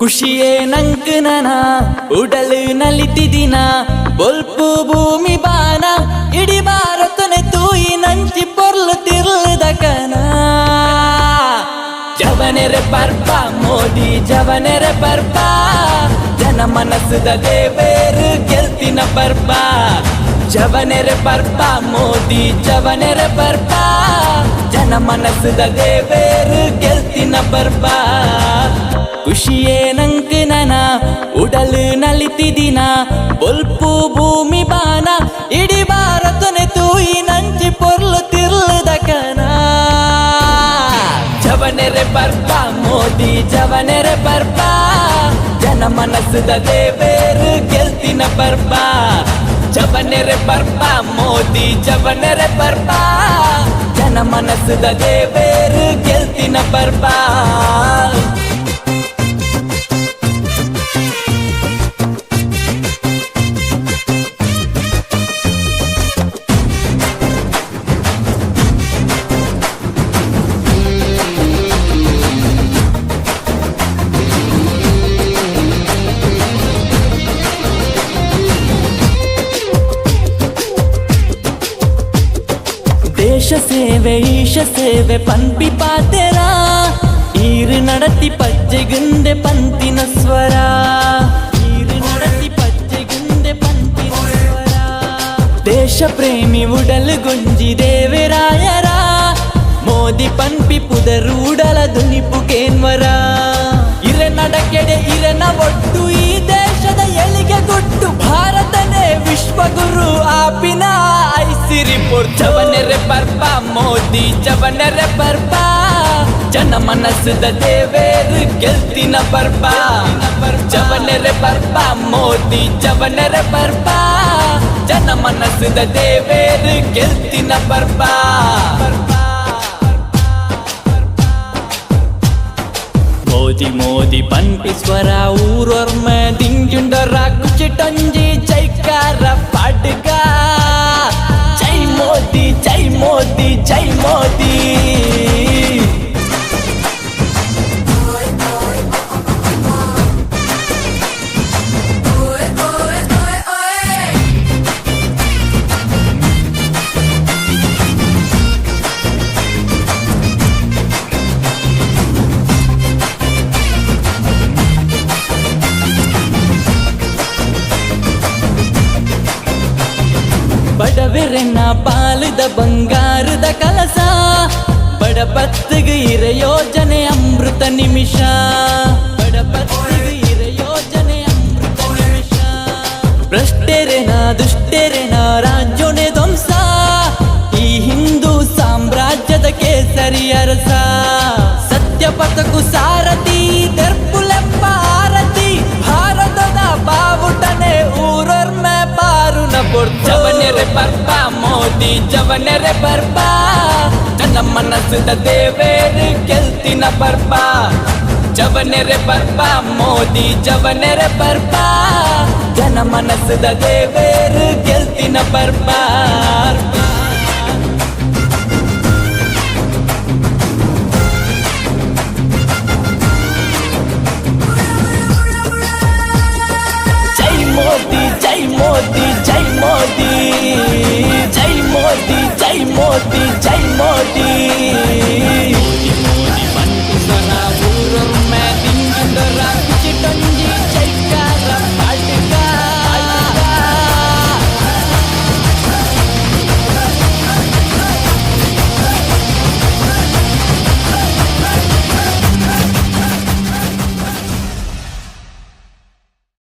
ಖುಷಿಯೇ ನಂಕನನ ಉಡಲು ನಲಿತಿದಿನ ಬೊಲ್ಪು ಭೂಮಿ ಬಾನ ಇಡೀ ಭಾರತನೆ ತೂಯಿ ನಂಚಿ ಪೊರ್ಲು ತಿರ್ಲದಕನ ಜವನೆರೆ ಪರ್ಪ ಮೋದಿ ಜವನೆರೆ ಪರ್ಪ ಜನ ಮನಸ್ಸದ ದೇವೇರು ಗೆಲ್ತಿನ ಪರ್ಪ ಜವನೆರೆ ಪರ್ಪ ಮೋದಿ ಜವನೆರೆ ಪರ್ಪ ಜನ ಮನಸ್ಸದ ದೇವೇರು ಗೆಲ್ತಿನ ಪರ್ಪ ಖುಷಿಯೇ ನಂಕನನ ಉಡಲು ನಲಿತಿದಿನ ಬೊಲ್ಪು ಭೂಮಿ ಬಾನ ಇಡೀ ಭಾರತನೆ ತೂಯಿ ನಂಚಿ ಪೊರ್ಲು ತಿರ್ಲದಕನ ಜವನೆರೆ ಪರ್ಪ ಮೋದಿ ಜವನೆರೆ ಪರ್ಪ ಜನ ಮನಸ್ಸದ ದೇವೇರು ಗೆಲ್ತಿನ ಪರ್ಪ ಜವನೆರೆ ಪರ್ಪ ಮೋದಿ ಜವನೆರೆ ಪರ್ಪ ಜನ ಮನಸ್ಸದ ದೇವೇರು ಗೆಲ್ತಿನ ಪರ್ಪ ದೇಶ ಸೇವೆ ಈಶ ಸೇವೆ ಪಂಪಿ ಪಾತೆರ ಈರು ನಡತಿ ಪಜ್ಜೆಗುಂದೆ ಪಂತಿನ ಸ್ವರ ಈರು ನಡತಿ ಪಜ್ಜೆಗುಂದೆ ಪಂತಿನ ಸ್ವರ ದೇಶ ಪ್ರೇಮಿ ಉಡಲು ಗುಂಜಿ ದೇವರಾಯರ ಮೋದಿ ಪಂಪಿ ಪುದರೂಡಲ ದುನಿಪು ಕೇನ್ವರ ಇರೆ ನಡಕೆಡೆ ಇರನ ಒಟ್ಟು ಈ ದೇಶದ ಎಲಿಗೆ ಗುಟ್ಟು ಭಾರತನೇ ವಿಶ್ವಗುರು ಆಪಿನ ಐಸಿರಿಪುರ್ ಜವನೆರೆ ಪರ್ಪ ಮೋದಿ ಜವನೆರೆ ಪರ್ಪ ಜನ ಮನಸ್ಸದ ದೇವೇರು ಗೆಲ್ತಿನ ಪರ್ಪ ಜವನೆರೆ ಪರ್ಪ ಮೋದಿ ಜವನೆರೆ ಪರ್ಪ ಜನ ಮನಸ್ಸದ ದೇವೇರು ಗೆಲ್ತಿನ ಪರ್ಪ ಮೋದಿ ಮೋದಿ ಪಂಪಿ ಸ್ವರ ಊರೊರ್ಮ ದಿಂಜುಂಡರ ಕುಚಿಟೊಂಜಿ ಜೈಕಾರ ಪಾಡ್ಗ ಜೈ ಮೋದಿ ಜೈ ಮೋದಿ ಜೈ ಮೋದಿ ಬಡವೆರೆನ ಪಾಲದ ಬಂಗಾರದ ಕಲಸ ಬಡಪತ್ತಿಗೆ ಇರ ಯೋಜನೆ ಅಮೃತ ನಿಮಿಷ ಬಡಪತ್ತಿಗೆ ಇರ ಯೋಜನೆ ಅಮೃತ ನಿಮಿಷ ಭ್ರಷ್ಟೆರೆನ ದುಷ್ಟೆರೆನ ರಾಜ್ಯೋನೆ ಧ್ವಂಸ ಈ ಹಿಂದೂ ಸಾಮ್ರಾಜ್ಯದ ಕೇಸರಿ ಅರಸ ಸತ್ಯಪಥಕು ಸಾರಥಿ ದರ್ಪುಲೆಂಬ ಆರತಿ ಭಾರತದ ಬಾವುಟನೆ ಊರೊರ್ಮೆ ಪಾರುನ ಜವನೆರೆ ಪರ್ಪ ಮೋದಿ ಜವನೆರೆ ಪರ್ಪ ಜನ ಮನಸ್ಸದ ದೇವೇರು ಗೆಲ್ತಿನ ಪರ್ಪ ಜವನೆರೆ ಪರ್ಪ ಮೋದಿ ಜವನೆರೆ ಪರ್ಪ ಜನ ಮನಸ್ಸದ ದೇವೇರು ಗೆಲ್ತಿನ ಪರ್ಪ ಮೋದಿ ಜೈ ಮೋದಿ ಜೈ ಮೋದಿ ಜೈ ಮೋದಿ ಜೈ ಮೋದಿ ಜೈ ಮೋದಿ